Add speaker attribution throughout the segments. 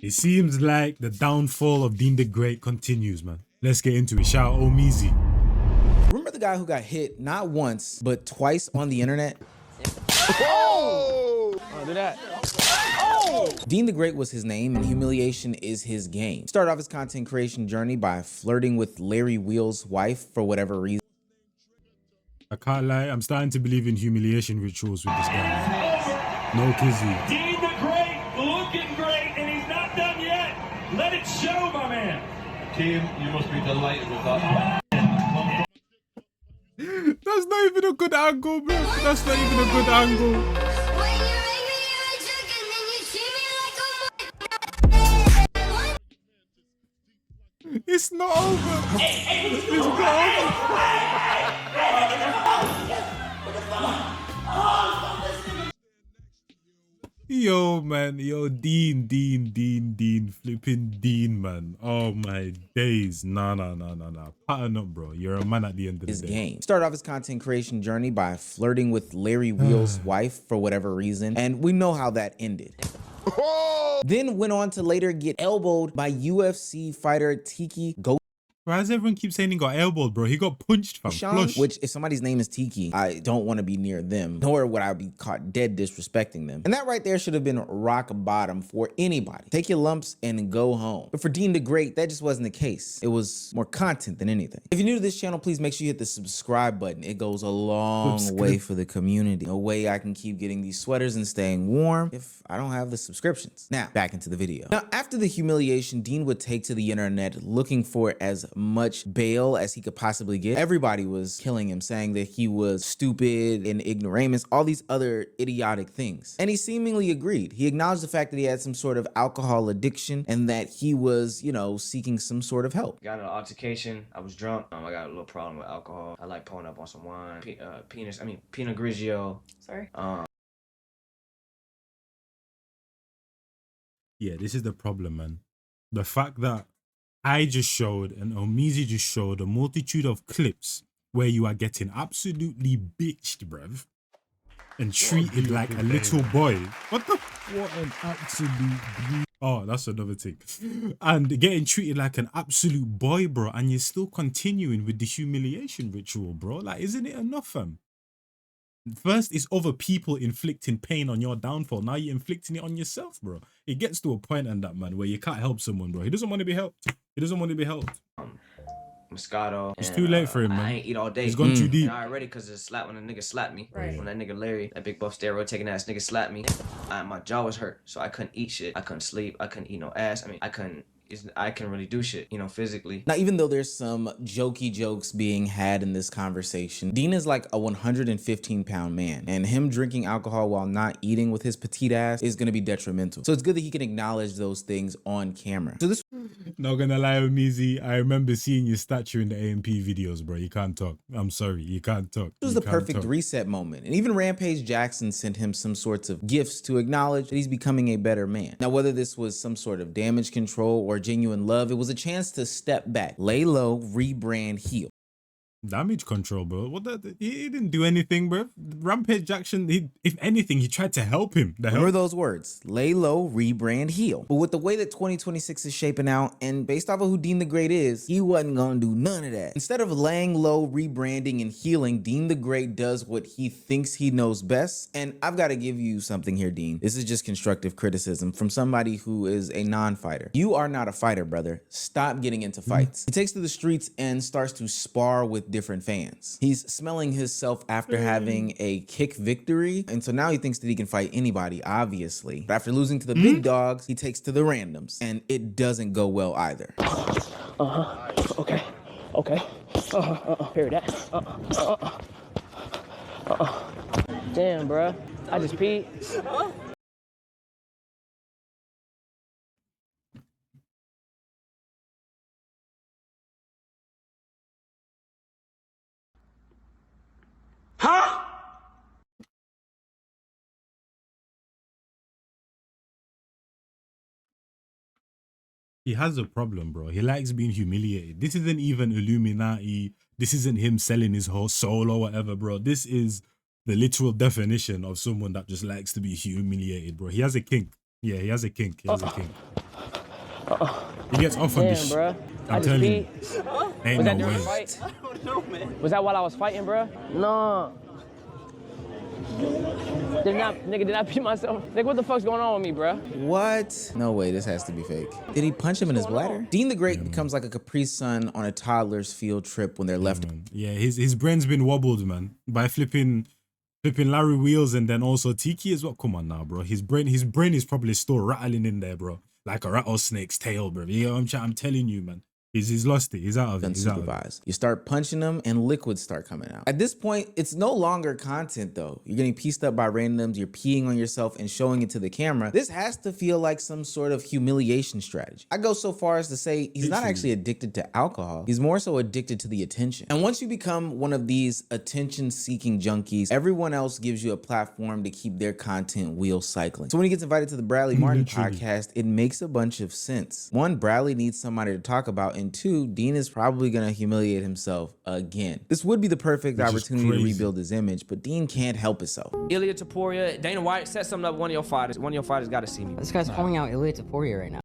Speaker 1: It seems like the downfall of Deen the Great continues, man. Let's get into it. Shout out Omizi.
Speaker 2: Remember the guy who got hit not once, but twice on the internet?
Speaker 3: Oh! Oh, do that. Oh!
Speaker 2: Deen the Great was his name, and humiliation is his game. Started off his content creation journey by flirting with Larry Wheel's wife for whatever reason.
Speaker 1: I can't lie, I'm starting to believe in humiliation rituals with this guy, man. No kizzy.
Speaker 4: Deen the Great, looking great, and he's not done yet. Let it show, my man.
Speaker 5: Kim, you must be delighted with that.
Speaker 1: That's not even a good angle, bro. That's not even a good angle. It's not over. It's not over. Yo, man. Yo, Deen, flipping Deen, man. Oh, my days. Nah. Pattern up, bro. You're a man at the end of the day.
Speaker 2: Game. Started off his content creation journey by flirting with Larry Wheel's wife for whatever reason, and we know how that ended. Then went on to later get elbowed by UFC fighter Tiki Go.
Speaker 1: Why does everyone keep saying he got elbowed, bro? He got punched, fam. Flush.
Speaker 2: Which, if somebody's name is Tiki, I don't want to be near them, nor would I be caught dead disrespecting them. And that right there should have been rock bottom for anybody. Take your lumps and go home. But for Deen the Great, that just wasn't the case. It was more content than anything. If you're new to this channel, please make sure you hit the subscribe button. It goes a long way for the community. No way I can keep getting these sweaters and staying warm if I don't have the subscriptions. Now, back into the video. Now, after the humiliation, Deen would take to the internet looking for as much bail as he could possibly get. Everybody was killing him, saying that he was stupid and ignoramus, all these other idiotic things. And he seemingly agreed. He acknowledged the fact that he had some sort of alcohol addiction and that he was, you know, seeking some sort of help.
Speaker 3: Got in an altercation. I was drunk. I got a little problem with alcohol. I like pulling up on some wine. Pinot Grigio. Sorry.
Speaker 1: Yeah, this is the problem, man. The fact that I just showed and Omizi just showed a multitude of clips where you are getting absolutely bitched, bruv, and treated like a little boy. What an absolute... Oh, that's another thing. And getting treated like an absolute boy, bro, and you're still continuing with the humiliation ritual, bro. Like, isn't it enough, fam? First, it's other people inflicting pain on your downfall. Now you're inflicting it on yourself, bro. It gets to a point on that, man, where you can't help someone, bro. He doesn't want to be helped. He doesn't want to be helped.
Speaker 3: Moscato.
Speaker 1: It's too late for him, man.
Speaker 3: I ain't eat all day.
Speaker 1: He's gone too deep.
Speaker 3: I already because it slapped when a nigga slapped me.
Speaker 6: Right.
Speaker 3: When that nigga Larry, that big buff steroid taking ass nigga slapped me, my jaw was hurt, so I couldn't eat shit. I couldn't sleep. I couldn't eat no ass. I mean, I couldn't really do shit, you know, physically.
Speaker 2: Now, even though there's some jokey jokes being had in this conversation, Deen is like a 115-pound man, and him drinking alcohol while not eating with his petite ass is going to be detrimental. So it's good that he can acknowledge those things on camera. So this...
Speaker 1: Not gonna lie, Omizi, I remember seeing your statue in the AMP videos, bro. You can't talk. I'm sorry, you can't talk.
Speaker 2: This was the perfect reset moment. And even Rampage Jackson sent him some sorts of gifts to acknowledge that he's becoming a better man. Now, whether this was some sort of damage control or genuine love, it was a chance to step back, lay low, rebrand, heal.
Speaker 1: Damage control, bro. What he didn't do anything, bro. Rampage Jackson, if anything, he tried to help him.
Speaker 2: Remember those words: lay low, rebrand, heal. But with the way that 2026 is shaping out, and based off of who Deen the Great is, he wasn't gonna do none of that. Instead of laying low, rebranding, and healing, Deen the Great does what he thinks he knows best. And I've got to give you something here, Deen. This is just constructive criticism from somebody who is a non-fighter. You are not a fighter, brother. Stop getting into fights. He takes to the streets and starts to spar with different fans. He's smelling himself after having a kick victory, and so now he thinks that he can fight anybody, obviously. But after losing to the big dogs, he takes to the randoms, and it doesn't go well either.
Speaker 6: Okay. Hear that. Damn, bruh. I just peed.
Speaker 1: He has a problem, bro. He likes being humiliated. This isn't even Illuminati. This isn't him selling his whole soul or whatever, bro. This is the literal definition of someone that just likes to be humiliated, bro. He has a kink. Yeah, he has a kink. He has a kink. He gets off on
Speaker 6: Damn,
Speaker 1: this.
Speaker 6: bro. I
Speaker 1: I'm
Speaker 6: just
Speaker 1: telling you.
Speaker 6: peed.
Speaker 1: Ain't
Speaker 6: Was that
Speaker 1: no
Speaker 6: during the
Speaker 1: way.
Speaker 6: fight? I don't know, man. Was that while I was fighting, bro? No. Did I pee myself? Nigga, what the fuck's going on with me, bro?
Speaker 2: What? No way, this has to be fake. Did he punch him in his
Speaker 6: What's going
Speaker 2: bladder?
Speaker 6: on?
Speaker 2: Dean the Great becomes like a Capri Sun on a toddler's field trip when they're left.
Speaker 1: Yeah, his brain's been wobbled, man, by flipping Larry Wheels and then also Tiki as well. Come on now, bro. His brain is probably still rattling in there, bro. Like a rattlesnake's tail, bro. You know what I'm telling you, man. He's lost it. He's out of it. He's out of it.
Speaker 2: Unsupervised. You start punching them and liquids start coming out. At this point, it's no longer content though. You're getting pieced up by randoms, you're peeing on yourself and showing it to the camera. This has to feel like some sort of humiliation strategy. I go so far as to say he's not actually addicted to alcohol. He's more so addicted to the attention. And once you become one of these attention-seeking junkies, everyone else gives you a platform to keep their content wheel cycling. So when he gets invited to the Bradley Martin podcast, it makes a bunch of sense. One, Bradley needs somebody to talk about, and two, Deen is probably gonna humiliate himself again. This would be the perfect opportunity to rebuild his image, but Deen can't help himself.
Speaker 3: Ilya Taporia, Dana White, set something up with one of your fighters. One of your fighters got to see me.
Speaker 7: This guy's calling out Ilya Taporia right now.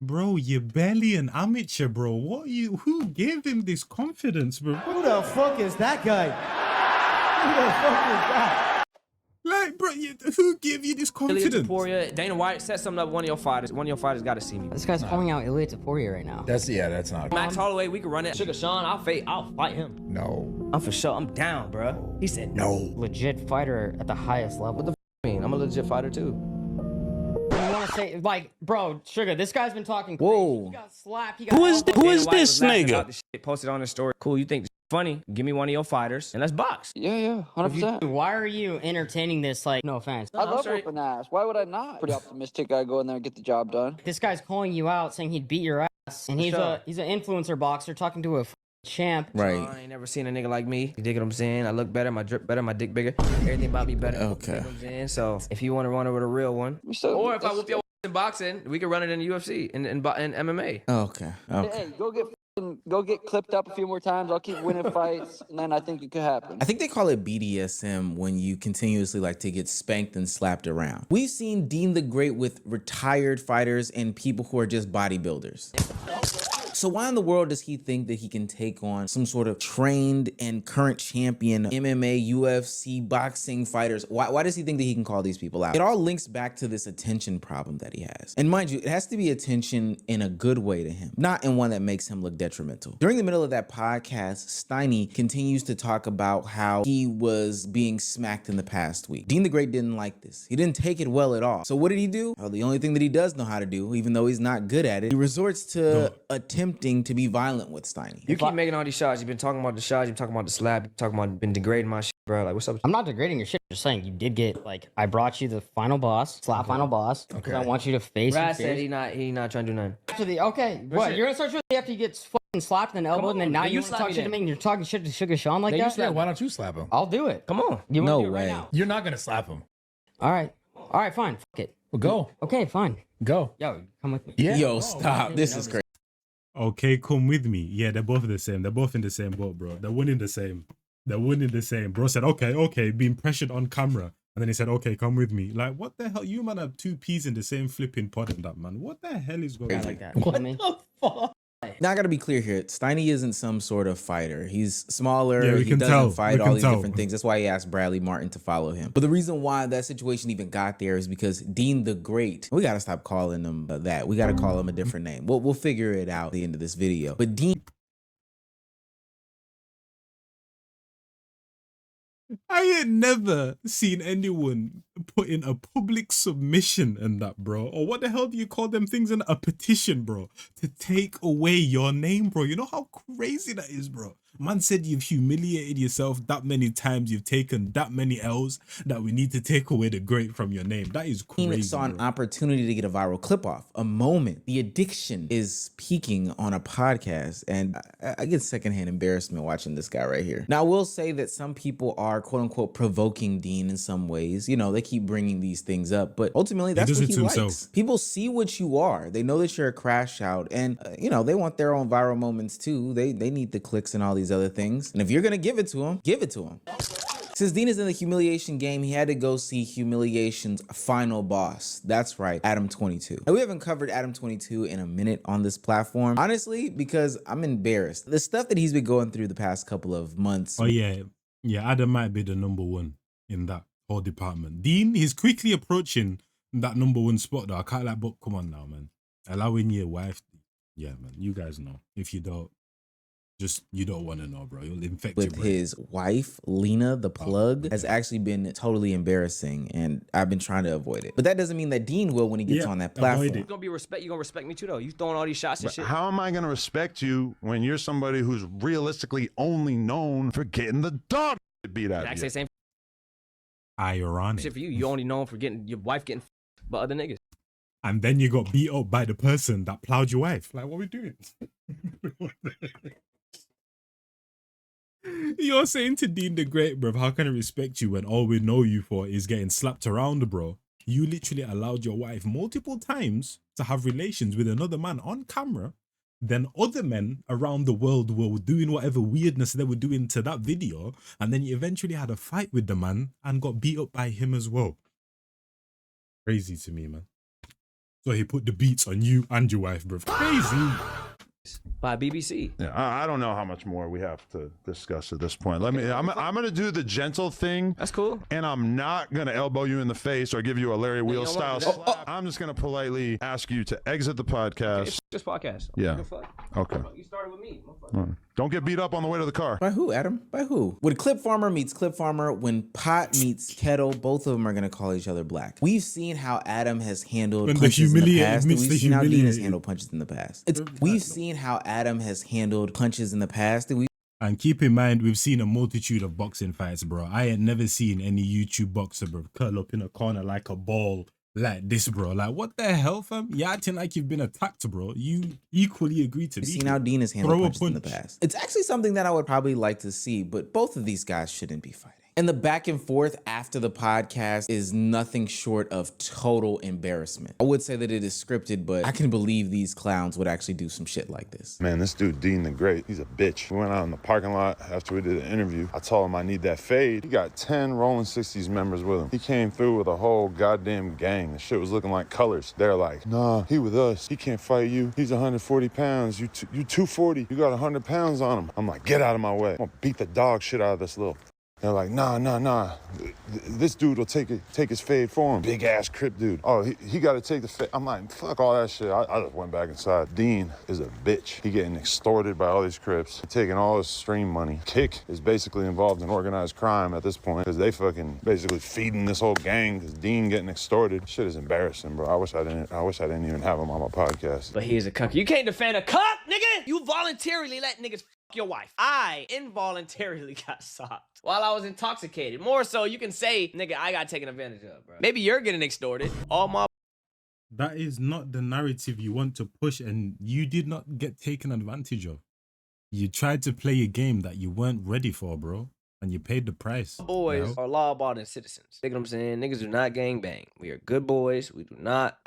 Speaker 1: Bro, you're barely an amateur, bro. Who gave him this confidence, bro?
Speaker 8: Who the fuck is that guy? Who the fuck is that?
Speaker 1: Like, bro, who gave you this
Speaker 3: Ilya
Speaker 1: confidence?
Speaker 3: Taporia, Dana White, set something up with one of your fighters. One of your fighters got to see me.
Speaker 7: This guy's calling out Ilya Taporia right now.
Speaker 9: That's not.
Speaker 3: Max Holloway, we can run it. Sugar Sean, I'll fight him.
Speaker 9: No.
Speaker 3: I'm for sure. I'm down, bro. He said no.
Speaker 7: Legit fighter at the highest level.
Speaker 3: What the I mean? I'm a legit fighter too.
Speaker 7: You want to say, like, bro, Sugar, this guy's been talking crazy.
Speaker 2: Whoa.
Speaker 7: He got slapped. He got
Speaker 10: Who is
Speaker 3: Dana White
Speaker 10: this
Speaker 3: was laughing
Speaker 10: nigga?
Speaker 3: about the shit, posted on his story. Cool, you think this funny? Give me one of your fighters and let's box.
Speaker 10: Yeah, 100%.
Speaker 7: Why are you entertaining this? Like, no offense.
Speaker 10: I love
Speaker 3: sorry.
Speaker 10: whooping ass. Why would I not? Pretty optimistic. I go in there and get the job done.
Speaker 7: This guy's calling you out, saying he'd beat your ass, and he's
Speaker 3: sure.
Speaker 7: he's an influencer boxer talking to a champ.
Speaker 2: Right.
Speaker 3: I ain't never seen a nigga like me. You dig what I'm saying? I look better, my drip better, my dick bigger. Everything about me better.
Speaker 2: Okay.
Speaker 3: You know what I'm saying? So if you want to run it with a real one,
Speaker 10: So,
Speaker 3: or if I whoop your ass in boxing, we can run it in the UFC and MMA.
Speaker 2: Okay.
Speaker 10: Hey, go get clipped up a few more times. I'll keep winning fights, and then I think it could happen.
Speaker 2: I think they call it BDSM when you continuously like to get spanked and slapped around. We've seen Deen the Great with retired fighters and people who are just bodybuilders. So why in the world does he think that he can take on some sort of trained and current champion MMA, UFC, boxing fighters? Why does he think that he can call these people out? It all links back to this attention problem that he has. And mind you, it has to be attention in a good way to him, not in one that makes him look detrimental. During the middle of that podcast, Steiny continues to talk about how he was being smacked in the past week. Deen the Great didn't like this. He didn't take it well at all. So what did he do? Well, the only thing that he does know how to do, even though he's not good at it, he resorts to attempting to be violent with Steiny.
Speaker 3: You keep making all these shots. You've been talking about the shots. You've been talking about the slap. You've been talking about been degrading my shit, bro. Like, what's up?
Speaker 7: I'm not degrading your shit. I'm just saying you did get, like, I brought you the final boss, slap final boss. Okay. I want you to face your
Speaker 3: Brad said
Speaker 7: fears.
Speaker 3: he not trying to do nothing.
Speaker 7: Okay, what?
Speaker 3: shit.
Speaker 7: You're gonna start shooting after you get fucking slapped in the elbow, and then now
Speaker 3: then
Speaker 7: you
Speaker 3: you
Speaker 7: want to
Speaker 3: slap
Speaker 7: talk
Speaker 3: me
Speaker 7: shit to
Speaker 3: then.
Speaker 7: me, and you're talking shit to Sugar Sean like
Speaker 3: Then you
Speaker 7: that?
Speaker 3: slap
Speaker 9: Why don't you slap him?
Speaker 7: I'll do it.
Speaker 3: Come on.
Speaker 7: You wanna
Speaker 2: No
Speaker 7: do it right
Speaker 2: way.
Speaker 7: now?
Speaker 9: You're not gonna slap him.
Speaker 7: All right, fine. Fuck it.
Speaker 9: Well, go.
Speaker 7: Okay, fine.
Speaker 9: Go.
Speaker 7: Yo, come with me.
Speaker 9: Yeah.
Speaker 2: Yo, stop. This is crazy.
Speaker 1: Okay, come with me. Yeah, they're both the same. They're both in the same boat, bro. They're winning the same. They're winning the same. Bro said, okay, being pressured on camera. And then he said, okay, come with me. Like, what the hell? You man have two peas in the same flipping pot in that, man. What the hell is going on?
Speaker 7: Like that. You feel me?
Speaker 2: Now I gotta be clear here. Steiny isn't some sort of fighter. He's smaller.
Speaker 1: Yeah, we
Speaker 2: he
Speaker 1: can
Speaker 2: doesn't
Speaker 1: tell.
Speaker 2: fight
Speaker 1: We
Speaker 2: all
Speaker 1: can
Speaker 2: these
Speaker 1: tell.
Speaker 2: different things. That's why he asked Bradley Martin to follow him. But the reason why that situation even got there is because Deen the Great. We gotta stop calling him that. We gotta call him a different name. We'll figure it out at the end of this video. But Deen.
Speaker 1: I ain't never seen anyone put in a public submission and that, bro. Or what the hell do you call them things in a petition, bro? To take away your name, bro. You know how crazy that is, bro? Man said you've humiliated yourself that many times, you've taken that many L's that we need to take away the great from your name. That is crazy,
Speaker 2: saw an
Speaker 1: bro.
Speaker 2: opportunity to get a viral clip off, a moment. The addiction is peaking on a podcast, and I get secondhand embarrassment watching this guy right here. Now, I will say that some people are quote unquote provoking Deen in some ways. You know, they keep bringing these things up, but ultimately that's
Speaker 1: does
Speaker 2: what
Speaker 1: it
Speaker 2: he
Speaker 1: to
Speaker 2: likes.
Speaker 1: himself.
Speaker 2: People see what you are. They know that you're a crash out, and you know, they want their own viral moments too. They need the clicks and all these other things. And if you're gonna give it to them, give it to them. Since Deen is in the humiliation game, he had to go see humiliation's final boss. That's right, Adam 22. Now, we haven't covered Adam 22 in a minute on this platform, honestly, because I'm embarrassed. The stuff that he's been going through the past couple of months.
Speaker 1: Oh yeah, Adam might be the #1 in that whole department. Deen, he's quickly approaching that #1 spot though. I can't like, but come on now, man. Allowing your wife, yeah, man. You guys know. If you don't, you don't want to know, bro. You'll infect
Speaker 2: With
Speaker 1: your brain.
Speaker 2: his wife, Lena, the plug, has actually been totally embarrassing, and I've been trying to avoid it. But that doesn't mean that Deen will when he gets on that platform.
Speaker 3: You're gonna respect me too though. You throwing all these shots and shit.
Speaker 11: How am I gonna respect you when you're somebody who's realistically only known for getting the dog beat out of you?
Speaker 3: Say same
Speaker 1: Ironic.
Speaker 3: shit for you. You only known for getting your wife getting by other niggas.
Speaker 1: And then you got beat up by the person that plowed your wife. Like, what are we doing? You're saying to Deen the Great, bro, how can I respect you when all we know you for is getting slapped around, bro? You literally allowed your wife multiple times to have relations with another man on camera. Then other men around the world were doing whatever weirdness they were doing to that video. And then you eventually had a fight with the man and got beat up by him as well. Crazy to me, man. So he put the beats on you and your wife, bro. Crazy.
Speaker 3: By BBC.
Speaker 11: Yeah, I don't know how much more we have to discuss at this point. I'm gonna do the gentle thing.
Speaker 3: That's cool.
Speaker 11: And I'm not gonna elbow you in the face or give you a Larry Wheel style slap. I'm just gonna politely ask you to exit the podcast.
Speaker 3: It's just podcast.
Speaker 11: Yeah. Okay.
Speaker 3: You started with me.
Speaker 11: Don't get beat up on the way to the car.
Speaker 2: By who, Adam? By who? When Clip Farmer meets Clip Farmer, when Pot meets Kettle, both of them are gonna call each other black. We've seen how Adam has handled punches in the past. We've seen how Deen has handled punches in the past. We've seen how Adam has handled punches in the past.
Speaker 1: And keep in mind, we've seen a multitude of boxing fights, bro. I ain't never seen any YouTube boxer, bro, curl up in a corner like a ball like this, bro. Like, what the hell, fam? You're acting like you've been attacked, bro. You equally agree to
Speaker 2: We've
Speaker 1: be.
Speaker 2: seen how Deen has handled punches in the past. It's actually something that I would probably like to see, but both of these guys shouldn't be fighting. And the back and forth after the podcast is nothing short of total embarrassment. I would say that it is scripted, but I can believe these clowns would actually do some shit like this.
Speaker 11: Man, this dude, Deen the Great, he's a bitch. We went out in the parking lot after we did an interview. I told him I need that fade. He got 10 Rolling 60s members with him. He came through with a whole goddamn gang. The shit was looking like colors. They're like, nah, he with us. He can't fight you. He's 140 pounds. You 240. You got 100 pounds on him. I'm like, get out of my way. I'm gonna beat the dog shit out of this little... They're like, nah. This dude will take his fade for him. Big ass Crip dude. Oh, he got to take the fade. I'm like, fuck all that shit. I just went back inside. Deen is a bitch. He getting extorted by all these Crips. Taking all his stream money. Kick is basically involved in organized crime at this point because they fucking basically feeding this whole gang because Deen getting extorted. Shit is embarrassing, bro. I wish I didn't even have him on my podcast.
Speaker 3: But he is a cuck. You can't defend a cuck, nigga. You voluntarily let niggas fuck your wife. I involuntarily got socked while I was intoxicated. More so, you can say, nigga, I got taken advantage of, bro. Maybe you're getting extorted. All my...
Speaker 1: That is not the narrative you want to push, and you did not get taken advantage of. You tried to play a game that you weren't ready for, bro, and you paid the price.
Speaker 3: Boys are law-abiding citizens. You know what I'm saying? Niggas do not gang bang. We are good boys. We do not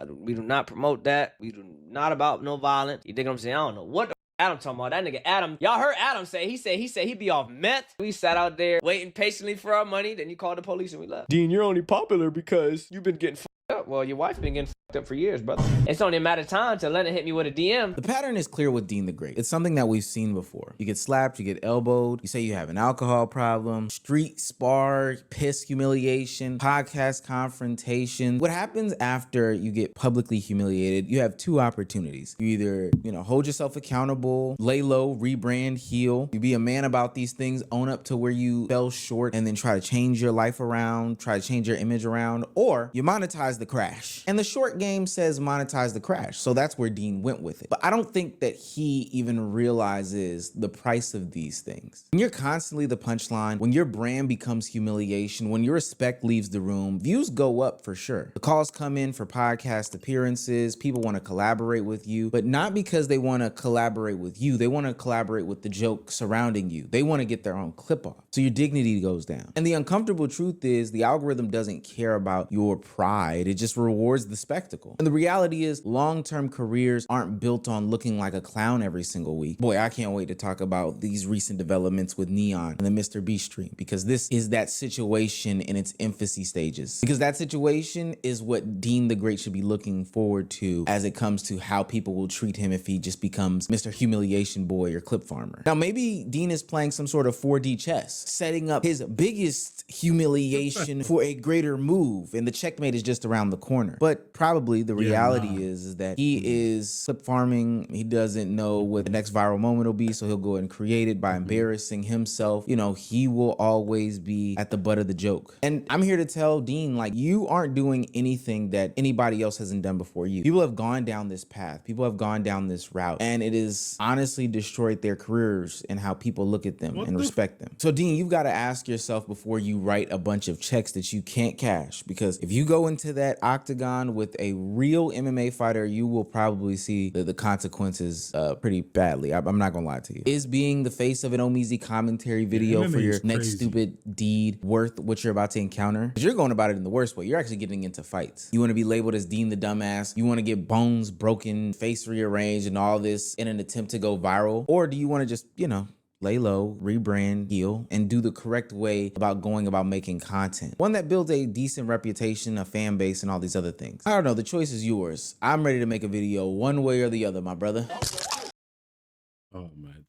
Speaker 3: promote that. We do not about no violence. You dig what I'm saying? I don't know what the Adam talking about. That nigga Adam. Y'all heard Adam say, he said he'd be off meth. We sat out there waiting patiently for our money. Then you called the police and we left. Deen, you're only popular because you've been getting fucked up. Well, your wife's been getting fucked up for years, brother. It's only a matter of time till Lennon hit me with a DM.
Speaker 2: The pattern is clear with Deen the Great. It's something that we've seen before. You get slapped, you get elbowed, you say you have an alcohol problem, street spar, piss humiliation, podcast confrontation. What happens after you get publicly humiliated, you have two opportunities. You either, hold yourself accountable, lay low, rebrand, heal. You be a man about these things, own up to where you fell short, and then try to change your life around, try to change your image around, or you monetize the crash. And the short game says monetize the crash. So that's where Deen went with it. But I don't think that he even realizes the price of these things. When you're constantly the punchline, when your brand becomes humiliation, when your respect leaves the room, views go up for sure. The calls come in for podcast appearances. People want to collaborate with you, but not because they want to collaborate with you. They want to collaborate with the joke surrounding you. They want to get their own clip off. So your dignity goes down. And the uncomfortable truth is the algorithm doesn't care about your pride. It just just rewards the spectacle. And the reality is long-term careers aren't built on looking like a clown every single week. Boy, I can't wait to talk about these recent developments with Neon and the Mr. Beast stream, because this is that situation in its infancy stages. Because that situation is what Deen the Great should be looking forward to as it comes to how people will treat him if he just becomes Mr. Humiliation Boy or Clip Farmer. Now, maybe Deen is playing some sort of 4D chess, setting up his biggest humiliation for a greater move, and the checkmate is just around the corner. But probably the reality is that he is clip farming. He doesn't know what the next viral moment will be, so he'll go and create it by embarrassing himself. You know, he will always be at the butt of the joke. And I'm here to tell Deen, like, you aren't doing anything that anybody else hasn't done before you. People have gone down this path. People have gone down this route, and it has honestly destroyed their careers and how people look at them and respect them. So Deen, you've got to ask yourself before you write a bunch of checks that you can't cash, because if you go into that octagon with a real MMA fighter, you will probably see the consequences pretty badly. I'm not gonna lie to you. Is being the face of an Omizi commentary video for your next stupid deed worth what you're about to encounter? Because you're going about it in the worst way. You're actually getting into fights. You want to be labeled as Deen the dumbass? You want to get bones broken, face rearranged, and all this in an attempt to go viral? Or do you want to just, you know, lay low, rebrand, heal, and do the correct way about going about making content? One that builds a decent reputation, a fan base, and all these other things. I don't know, the choice is yours. I'm ready to make a video one way or the other, my brother.
Speaker 1: Oh man,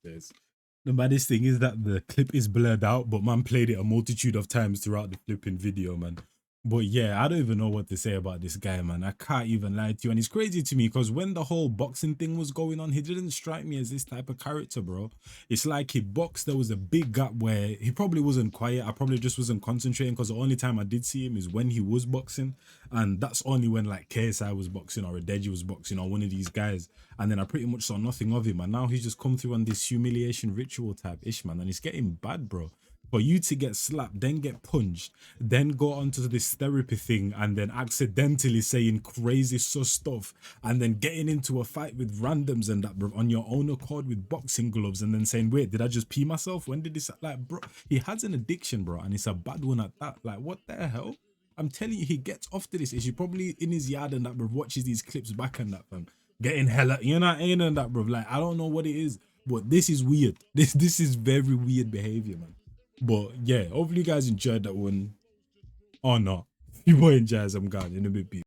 Speaker 1: the baddest thing is that the clip is blurred out, but man played it a multitude of times throughout the flipping video, man. But yeah, I don't even know what to say about this guy, man. I can't even lie to you. And it's crazy to me because when the whole boxing thing was going on, he didn't strike me as this type of character, bro. It's like he boxed, there was a big gap where he probably wasn't quiet. I probably just wasn't concentrating, because the only time I did see him is when he was boxing. And that's only when like KSI was boxing or Deji was boxing or one of these guys. And then I pretty much saw nothing of him. And now he's just come through on this humiliation ritual type ish, man. And it's getting bad, bro. For you to get slapped, then get punched, then go onto this therapy thing, and then accidentally saying crazy sus stuff, and then getting into a fight with randoms and that, bro, on your own accord with boxing gloves, and then saying, wait, did I just pee myself? When did this, like, bro, he has an addiction, bro, and it's a bad one at that. Like, what the hell? I'm telling you, he gets off to this. Is he probably in his yard and that, bro, watches these clips back and that, fam, getting hella, you know, ain't and that, bro. Like, I don't know what it is, but this is weird. This is very weird behavior, man. But yeah, hopefully you guys enjoyed that one or not. If you enjoy, I'm gone in a bit.